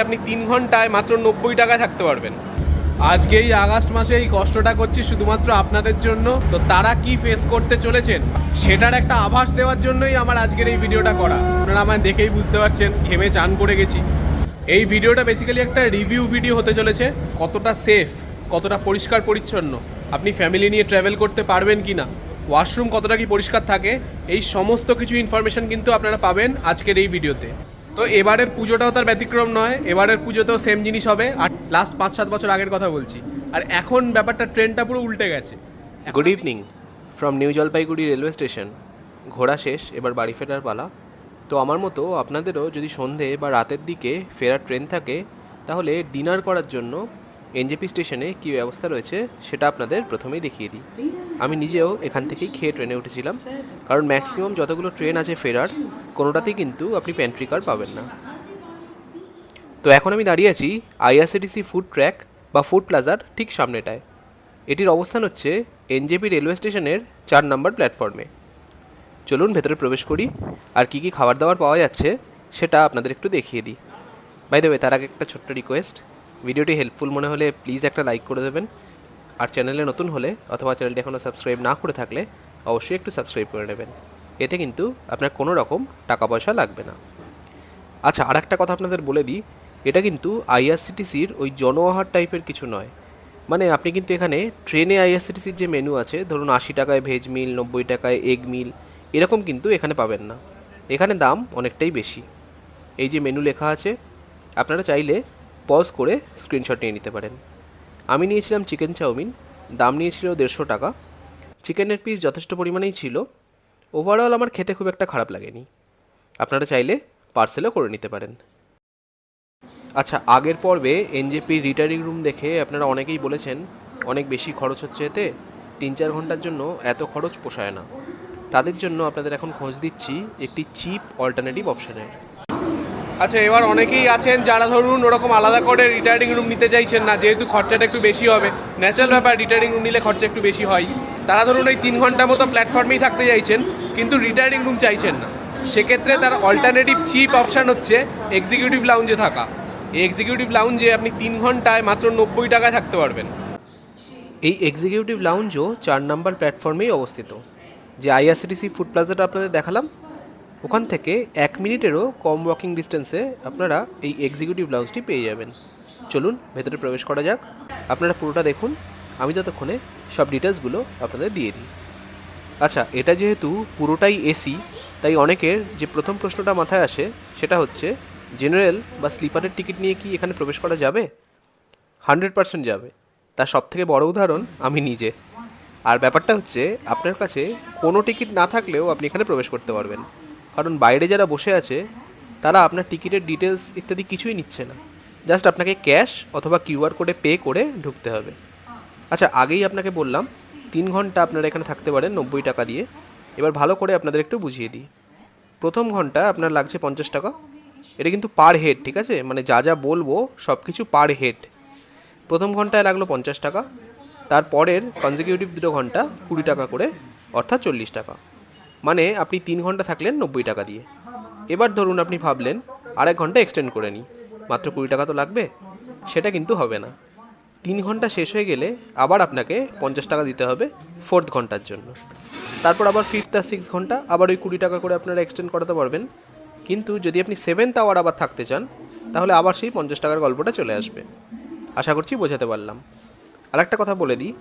আপনি 3 ঘন্টায় মাত্র 90 টাকায় থাকতে পারবেন। আজকে এই আগস্ট মাসে এই কষ্টটা করছি শুধুমাত্র আপনাদের জন্য। তো তারা কি ফেস করতে চলেছেন সেটার একটা আভাস দেওয়ার জন্যই আমার আজকের এই ভিডিওটা করা। আপনারা আমায় দেখেই বুঝতে পারছেন ঘেমে চান করে গেছি। এই ভিডিওটা বেসিক্যালি একটা রিভিউ ভিডিও হতে চলেছে, কতটা সেফ, কতটা পরিষ্কার পরিচ্ছন্ন, আপনি ফ্যামিলি নিয়ে ট্রাভেল করতে পারবেন কি না, ওয়াশরুম কতটা কি পরিষ্কার থাকে, এই সমস্ত কিছু ইনফরমেশন কিন্তু আপনারা পাবেন আজকের এই ভিডিওতে। তো এবারের পুজোটাও তার ব্যতিক্রম নয়, এবারের পুজোতেও সেম জিনিস হবে। আর লাস্ট 5-7 বছর আগের কথা বলছি, আর এখন ব্যাপারটা ট্রেনটা পুরো উল্টে গেছে। Good evening from new Jalpaiguri railway station. ঘোরা শেষ, এবার বাড়ি ফেরার পালা। তো আমার মতো আপনাদেরও যদি সন্ধে বা রাতের দিকে ফেরার ট্রেন থাকে, তাহলে ডিনার করার জন্য এনজেপি স্টেশনে কী ব্যবস্থা রয়েছে সেটা আপনাদের প্রথমেই দেখিয়ে দিই। আমি নিজেও এখান থেকেই খেয়ে ট্রেনে উঠেছিলাম, কারণ ম্যাক্সিমাম যতগুলো ট্রেন আছে ফেরার, কোনোটাতেই কিন্তু আপনি প্যান্ট্রি কার পাবেন না। তো এখন আমি দাঁড়িয়ে আছি আইআরসিটিসি ফুড ট্র্যাক বা ফুড প্লাজার ঠিক সামনেটায়। এটির অবস্থান হচ্ছে এনজেপি রেলওয়ে স্টেশনের 4 নম্বর প্ল্যাটফর্মে। চলুন ভেতরে প্রবেশ করি, আর কী কী খাবার দাবার পাওয়া যাচ্ছে সেটা আপনাদের একটু দেখিয়ে দিই। বাই দ্য ওয়ে, তার আগে একটা ছোট্ট রিকোয়েস্ট, ভিডিওটি হেল্পফুল মনে হলে প্লিজ একটা লাইক করে দেবেন, আর চ্যানেলে নতুন হলে অথবা চ্যানেলটি এখনও সাবস্ক্রাইব না করে থাকলে অবশ্যই একটু সাবস্ক্রাইব করে নেবেন। এতে কিন্তু আপনার কোনো রকম টাকা পয়সা লাগবে না। আচ্ছা, আর একটা কথা আপনাদের বলে দিই, এটা কিন্তু আইআরসিটিসির ওই জনআহার টাইপের কিছু নয়। মানে আপনি কিন্তু এখানে ট্রেনে আইআরসিটিসির যে মেনু আছে, ধরুন 80 টাকায় ভেজ মিল, 90 টাকায় এগ মিল, এরকম কিন্তু এখানে পাবেন না। এখানে দাম অনেকটাই বেশি। এই যে মেনু লেখা আছে, আপনারা চাইলে পজ করে স্ক্রিনশট নিয়ে নিতে পারেন। আমি নিয়েছিলাম চিকেন চাউমিন, দাম নিয়েছিল 150 টাকা। চিকেনের পিস যথেষ্ট পরিমাণেই ছিল। ওভারঅল আমার খেতে খুব একটা খারাপ লাগেনি। আপনারা চাইলে পার্সেলও করে নিতে পারেন। আচ্ছা, আগের পর্বে এনজেপির রিটায়ারিং রুম দেখে আপনারা অনেকেই বলেছেন অনেক বেশি খরচ হচ্ছে এতে, 3-4 ঘন্টার জন্য এত খরচ পোষায় না। তাদের জন্য আপনাদের এখন খোঁজ দিচ্ছি একটি চিপ অল্টারনেটিভ অপশানের। আচ্ছা, এবার অনেকেই আছেন যারা ধরুন ওরকম আলাদা করে রিটায়ারিং রুম নিতে চাইছেন না, যেহেতু খরচাটা একটু বেশি হবে। ন্যাচারাল ব্যাপার, রিটায়ারিং রুম নিলে খরচা একটু বেশি হয়। তারা ধরুন ওই 3 ঘন্টার মতো প্ল্যাটফর্মেই থাকতে চাইছেন, কিন্তু রিটায়ারিং রুম চাইছেন না। সেক্ষেত্রে তার অল্টারনেটিভ চিপ অপশান হচ্ছে এক্সিকিউটিভ লাউঞ্জে থাকা। এই এক্সিকিউটিভ লাউঞ্জে আপনি 3 ঘন্টায় মাত্র 90 টাকায় থাকতে পারবেন। এই এক্সিকিউটিভ লাউঞ্জও 4 নম্বর প্ল্যাটফর্মেই অবস্থিত। যে আইআরসিটিসি ফুড প্লাজাটা আপনাদের দেখালাম, ওখান থেকে 1 মিনিটেরও কম ওয়াকিং ডিস্টেন্সে আপনারা এই এক্সিকিউটিভ লাউঞ্জটি পেয়ে যাবেন। চলুন ভেতরে প্রবেশ করা যাক, আপনারা পুরোটা দেখুন, আমি ততক্ষণে সব ডিটেলসগুলো আপনাদের দিয়ে দিই। আচ্ছা, এটা যেহেতু পুরোটাই এসি, তাই অনেকের যে প্রথম প্রশ্নটা মাথায় আসে সেটা হচ্ছে, জেনারেল বা স্লিপারের টিকিট নিয়ে কি এখানে প্রবেশ করা যাবে? 100% যাবে। তার সবথেকে বড় উদাহরণ আমি নিজে। আর ব্যাপারটা হচ্ছে, আপনার কাছে কোনো টিকিট না থাকলেও আপনি এখানে প্রবেশ করতে পারবেন, কারণ বাইরে যারা বসে আছে তারা আপনার টিকিটের ডিটেলস ইত্যাদি কিছুই নিচ্ছে না। জাস্ট আপনাকে ক্যাশ অথবা কিউআর কোডে পে করে ঢুকতে হবে। আচ্ছা, আগেই আপনাকে বললাম 3 ঘন্টা আপনারা এখানে থাকতে পারেন 90 টাকা দিয়ে। এবার ভালো করে আপনাদের একটু বুঝিয়ে দিই। প্রথম ঘন্টা আপনার লাগছে 50 টাকা। এটা কিন্তু পার হেড, ঠিক আছে? মানে যা যা বলবো সব কিছু পার হেড। প্রথম ঘন্টায় লাগলো 50 টাকা, তারপরের কনজিকিউটিভ 2 ঘন্টা 20 টাকা করে, অর্থাৎ 40 টাকা। মানে আপনি 3 ঘন্টা থাকলেন 90 টাকা দিয়ে। এবার ধরুন আপনি ভাবলেন আরেক ঘন্টা এক্সটেন্ড করে নিই, মাত্র 20 টাকা তো লাগবে। সেটা কিন্তু হবে না। 3 ঘন্টা শেষ হয়ে গেলে আবার আপনাকে 50 টাকা দিতে হবে 4th ঘন্টার জন্য। তারপর আবার 5th আর 6th ঘন্টা আবার ওই 20 টাকা করে আপনারা এক্সটেন্ড করাতে পারবেন। কিন্তু যদি আপনি 7th আওয়ার আবার থাকতে চান, তাহলে আবার সেই 50 টাকার গল্পটা চলে আসবে। আশা করছি বোঝাতে পারলাম। আর একটা কথা বলে দিই,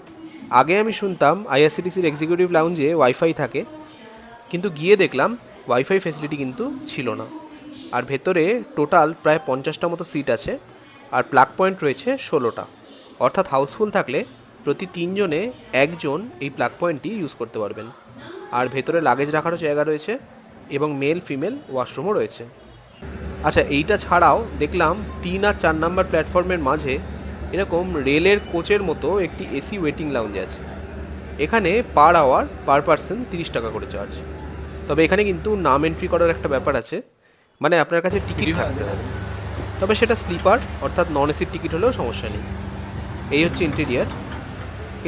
আগে আমি শুনতাম আইআরসিটিসির এক্সিকিউটিভ লাউঞ্জে ওয়াইফাই থাকে, কিন্তু গিয়ে দেখলাম ওয়াইফাই ফেসিলিটি কিন্তু ছিল না। আর ভেতরে টোটাল প্রায় 50টা মতো সিট আছে, আর প্লাগ পয়েন্ট রয়েছে 16টা। অর্থাৎ হাউসফুল থাকলে প্রতি 3 জনে 1 জন এই প্লাগ পয়েন্টটি ইউজ করতে পারবেন। আর ভেতরে লাগেজ রাখারও জায়গা রয়েছে, এবং মেল ফিমেল ওয়াশরুমও রয়েছে। আচ্ছা, এইটা ছাড়াও দেখলাম 3 আর 4 নম্বর প্ল্যাটফর্মের মাঝে এরকম রেলের কোচের মতো একটি এসি ওয়েটিং লাউঞ্জ আছে। এখানে পার আওয়ার পার পার্সন 30 টাকা করে চার্জ। তবে এখানে কিন্তু নাম এন্ট্রি করার একটা ব্যাপার আছে, মানে আপনার কাছে টিকিট থাকতে হবে। তবে সেটা স্লিপার অর্থাৎ নন এসির টিকিট হলেও সমস্যা নেই। এই হচ্ছে ইন্টেরিয়ার।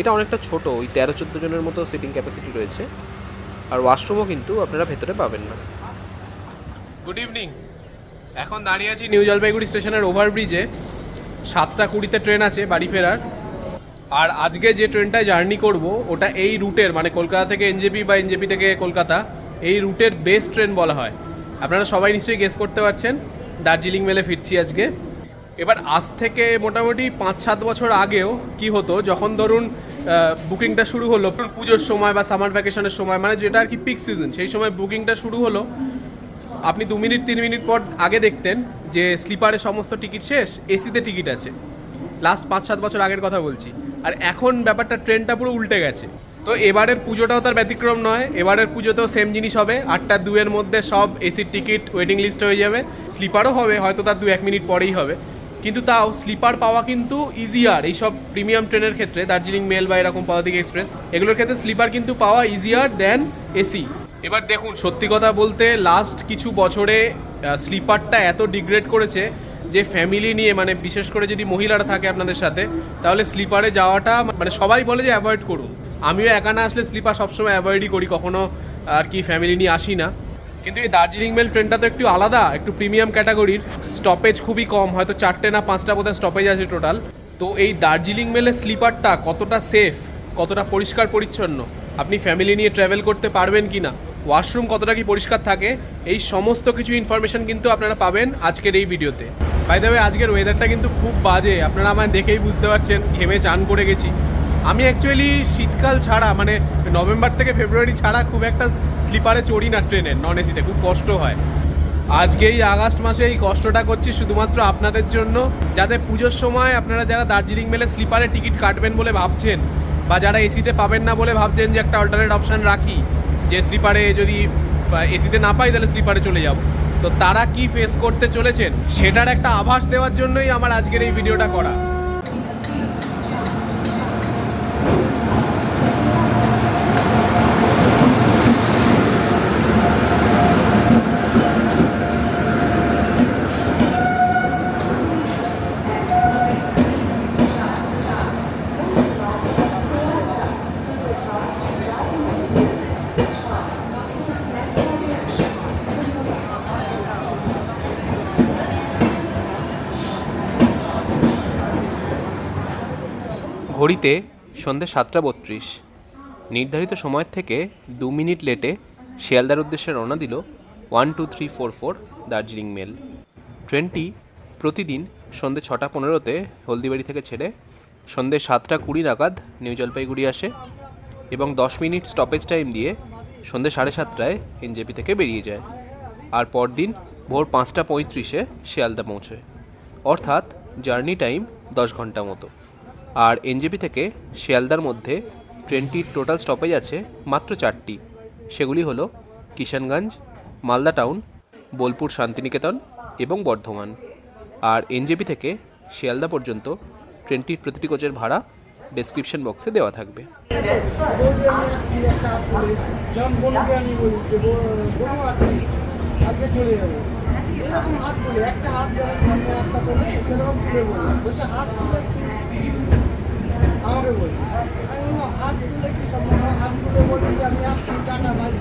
এটা অনেকটা ছোট, ওই 13-14 জনের মতো সিটিং ক্যাপাসিটি রয়েছে। আর ওয়াশরুমও কিন্তু আপনারা ভেতরে পাবেন না। Good evening. এখন দাঁড়িয়ে আছি নিউ জলপাইগুড়ি স্টেশনের ওভারব্রিজে। 7:20-তে ট্রেন আছে বাড়ি ফেরার। আর আজকে যে ট্রেনটায় জার্নি করব ওটা এই রুটের, মানে কলকাতা থেকে এনজেপি বা এনজেপি থেকে কলকাতা, এই রুটের বেস্ট ট্রেন বলা হয়। আপনারা সবাই নিশ্চয়ই গেস করতে পারছেন, দার্জিলিং মেলে ফিরছি আজকে। এবার আজ থেকে মোটামুটি 5-7 বছর আগেও কি হতো, যখন ধরুন বুকিংটা শুরু হলো পুজোর সময় বা সামার ভ্যাকেশনের সময়, মানে যেটা আর কি পিক সিজন, সেই সময় বুকিংটা শুরু হলো, আপনি 2 মিনিট 3 মিনিট পর আগে দেখতেন যে স্লিপারের সমস্ত টিকিট শেষ, এসিতে টিকিট আছে। লাস্ট 5-7 বছর আগের কথা বলছি। আর এখন ব্যাপারটা, ট্রেনটা পুরো উল্টে গেছে। তো এবারের পুজোটাও তার ব্যতিক্রম নয়। এবারের পুজোতেও সেম জিনিস হবে, 8টা-2-এর মধ্যে সব এসির টিকিট ওয়েটিং লিস্ট হয়ে যাবে। স্লিপারও হবে, হয়তো তার 2-1 মিনিট পরেই হবে, কিন্তু তাও স্লিপার পাওয়া কিন্তু ইজিয়ার। এইসব প্রিমিয়াম ট্রেনের ক্ষেত্রে, দার্জিলিং মেল বা এরকম পদাতিক এক্সপ্রেস, এগুলোর ক্ষেত্রে স্লিপার কিন্তু পাওয়া ইজিয়ার দেন এসি। এবার দেখুন, সত্যি কথা বলতে লাস্ট কিছু বছরে স্লিপারটা এত ডিগ্রেড করেছে যে ফ্যামিলি নিয়ে, মানে বিশেষ করে যদি মহিলারা থাকে আপনাদের সাথে, তাহলে স্লিপারে যাওয়াটা মানে সবাই বলে যে অ্যাভয়েড করুন। আমিও একা না আসলে স্লিপার সবসময় অ্যাভয়েডই করি, কখনো আর কি ফ্যামিলি নিয়ে আসি না। কিন্তু এই দার্জিলিং মেল ট্রেনটা তো একটু আলাদা, একটু প্রিমিয়াম ক্যাটাগরির। স্টপেজ খুবই কম, হয়তো 4টে না 5টা বোধহয় স্টপেজ আছে টোটাল। তো এই দার্জিলিং মেলের স্লিপারটা কতটা সেফ, কতটা পরিষ্কার পরিচ্ছন্ন, আপনি ফ্যামিলি নিয়ে ট্রাভেল করতে পারবেন কি না, ওয়াশরুম কতটা কি পরিষ্কার থাকে, এই সমস্ত কিছু ইনফরমেশন কিন্তু আপনারা পাবেন আজকের এই ভিডিওতে। বাই দ্য ওয়ে, আজকের ওয়েদারটা কিন্তু খুব বাজে, আপনারা আমায় দেখেই বুঝতে পারছেন, ঘেমে চান করে গেছি। আমি অ্যাকচুয়ালি শীতকাল ছাড়া, মানে নভেম্বর থেকে ফেব্রুয়ারি ছাড়া খুব একটা স্লিপারে চড়ি না ট্রেনের, নন এসিতে, খুব কষ্ট হয়। আজকে এই আগস্ট মাসে এই কষ্টটা করছি শুধুমাত্র আপনাদের জন্য, যাতে পুজোর সময় আপনারা যারা দার্জিলিং মেলে স্লিপারে টিকিট কাটবেন বলে ভাবছেন, বা যারা এসিতে পাবেন না বলে ভাবছেন যে একটা অল্টারনেট অপশান রাখি, যে স্লিপারে যদি এসিতে না পাই তাহলে স্লিপারে চলে যাব, তো তারা কি ফেস করতে চলেছেন সেটার একটা আভাস দেওয়ার জন্যই আমার আজকের এই ভিডিওটা করা। ঘড়িতে সন্ধ্যে 7:32। নির্ধারিত সময়ের থেকে 2 মিনিট লেটে শিয়ালদার উদ্দেশ্যে রওনা দিল 12344 দার্জিলিং মেল। ট্রেনটি প্রতিদিন সন্ধ্যে 6:15-তে হলদিবাড়ি থেকে ছেড়ে সন্ধ্যে 7:20 নাগাদ নিউ জলপাইগুড়ি আসে এবং 10 মিনিট স্টপেজ টাইম দিয়ে সন্ধ্যে 7:30টায় এনজেপি থেকে বেরিয়ে যায়। আর পরদিন ভোর 5:35-এ শিয়ালদা পৌঁছয়, অর্থাৎ জার্নি টাইম 10 ঘন্টা মতো। আর এনজেপি থেকে শিয়ালদার মধ্যে ট্রেনটির টোটাল স্টপেজ আছে মাত্র 4টি। সেগুলি হলো কিষানগঞ্জ, মালদা টাউন, বোলপুর শান্তিনিকেতন এবং বর্ধমান। আর এনজেপি থেকে শিয়ালদা পর্যন্ত ট্রেনটির প্রতিটি কোচের ভাড়া ডেসক্রিপশন বক্সে দেওয়া থাকবে। আমাকে বলছি হাত তুলে কি সম্ভব, হাত তুলে বলি যে আমি আসছি, টাটা বাই।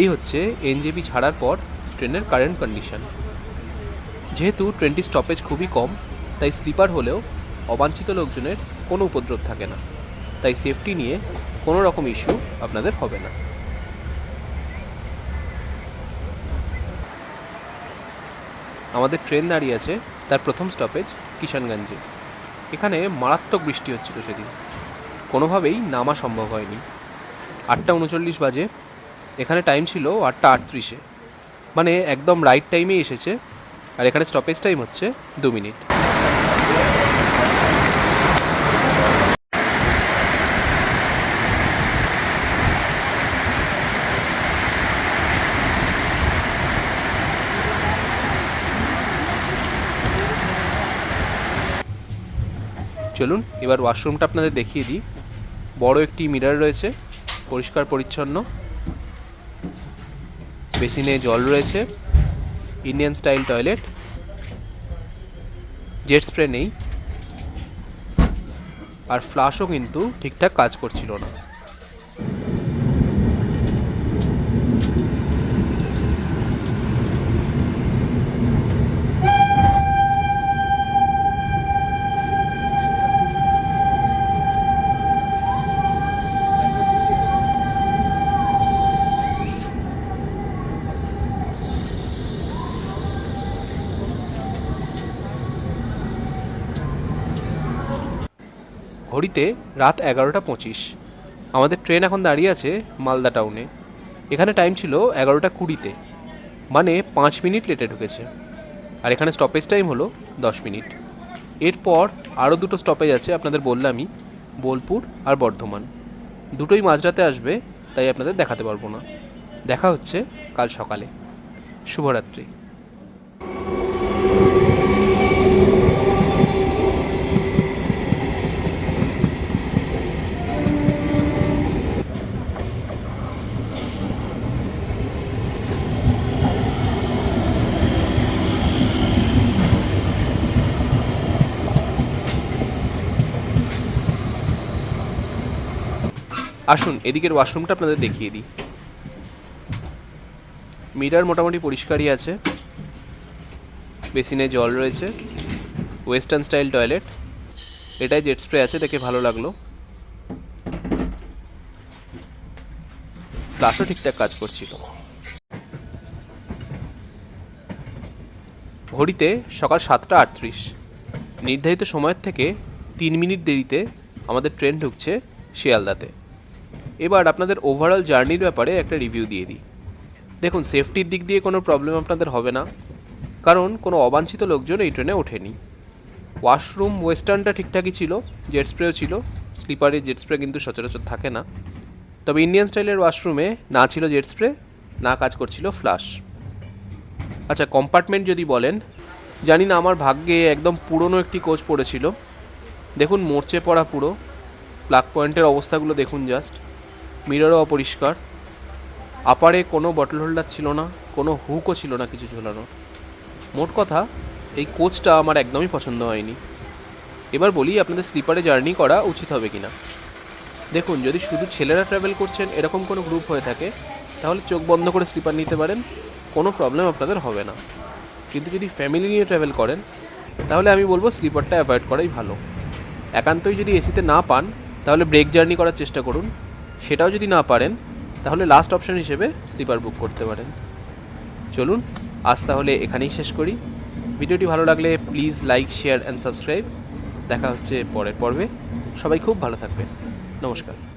এই হচ্ছে এনজেপি ছাড়ার পর ট্রেনের কারেন্ট কন্ডিশন। যেহেতু ট্রেনটির স্টপেজ খুবই কম, তাই স্লিপার হলেও অবাঞ্ছিত লোকজনের কোনো উপদ্রব থাকে না, তাই সেফটি নিয়ে কোনো রকম ইস্যু আপনাদের হবে না। আমাদের ট্রেন দাঁড়িয়ে আছে তার প্রথম স্টপেজ কিষানগঞ্জে। এখানে মারাত্মক বৃষ্টি হচ্ছিল সেদিন, কোনোভাবেই নামা সম্ভব হয়নি। 8:39 বাজে, এখানে টাইম ছিল 8:38-এ, মানে একদম রাইট টাইমেই এসেছে। আর এখানে স্টপেজ টাইম হচ্ছে 2 মিনিট। চলুন এবার ওয়াশরুমটা আপনাদের দেখিয়ে দিই। বড় একটি মিরর রয়েছে, পরিষ্কার পরিচ্ছন্ন। বেসিনে জল রয়েছে, Indian style toilet, jet spray নেই, আর ফ্লাশও কিন্তু ঠিকঠাক কাজ করছিল না। ঘড়িতে রাত 11:25। আমাদের ট্রেন এখন দাঁড়িয়ে আছে মালদা টাউনে। এখানে টাইম ছিল 11:20, মানে 5 মিনিট লেটে ঢুকেছে। আর এখানে স্টপেজ টাইম হলো 10 মিনিট। এরপর আরও দুটো স্টপেজ আছে, আপনাদের বললামই, বোলপুর আর বর্ধমান। দুটোই মাঝরাতে আসবে, তাই আপনাদের দেখাতে পারবো না। দেখা হচ্ছে কাল সকালে। শুভরাত্রি। আসুন এদিকের ওয়াশরুমটা আপনাদের দেখিয়ে দিই। মিরর মোটামুটি পরিষ্কারই আছে, বেসিনে জল রয়েছে, ওয়েস্টার্ন স্টাইল টয়লেট, এটাই জেট স্প্রে আছে, দেখে ভালো লাগলো। ফ্লাশও ঠিকঠাক কাজ করছিল। ঘড়িতে সকাল 7:38। নির্ধারিত সময়ের থেকে 3 মিনিট দেরিতে আমাদের ট্রেন ঢুকছে শিয়ালদাতে। এবার আপনাদের ওভারঅল জার্নির ব্যাপারে একটা রিভিউ দিয়ে দিই। দেখুন, সেফটির দিক দিয়ে কোনো প্রবলেম আপনাদের হবে না, কারণ কোনো অবাঞ্ছিত লোকজন এই ট্রেনে ওঠেনি। ওয়াশরুম ওয়েস্টার্নটা ঠিকঠাকই ছিল, জেট স্প্রেও ছিল। স্লিপারে জেট স্প্রে কিন্তু সচরাচর থাকে না। তবে ইন্ডিয়ান স্টাইলের ওয়াশরুমে না ছিল জেট স্প্রে, না কাজ করছিল ফ্লাশ। আচ্ছা, কম্পার্টমেন্ট যদি বলেন, জানি না আমার ভাগ্যে একদম পুরনো একটি কোচ পড়েছিল। দেখুন, মরচে পড়া পুরো। প্লাগ পয়েন্টের অবস্থাগুলো দেখুন জাস্ট। মিররও অপরিষ্কার। আপারে কোনো বটল হোল্ডার ছিল না, কোনো হুকও ছিল না কিছু ঝোলানো। মোট কথা, এই কোচটা আমার একদমই পছন্দ হয়নি। এবার বলি আপনাদের স্লিপারে জার্নি করা উচিত হবে কিনা। দেখুন, যদি শুধু ছেলেরা ট্রাভেল করছেন এরকম কোনো গ্রুপ হয়ে থাকে, তাহলে চোখ বন্ধ করে স্লিপার নিতে পারেন, কোনো প্রবলেম আপনাদের হবে না। কিন্তু যদি ফ্যামিলি নিয়ে ট্রাভেল করেন, তাহলে আমি বলবো স্লিপারটা অ্যাভয়েড করাই ভালো। একান্তই যদি এসিতে না পান, তাহলে ব্রেক জার্নি করার চেষ্টা করুন। সেটাও যদি না পারেন, তাহলে লাস্ট অপশন হিসেবে স্লিপার বুক করতে পারেন। চলুন আজ তাহলে এখানেই শেষ করি। ভিডিওটি ভালো লাগলে please like, share and subscribe. দেখা হচ্ছে পরের পর্বে। সবাই খুব ভালো থাকবেন। নমস্কার।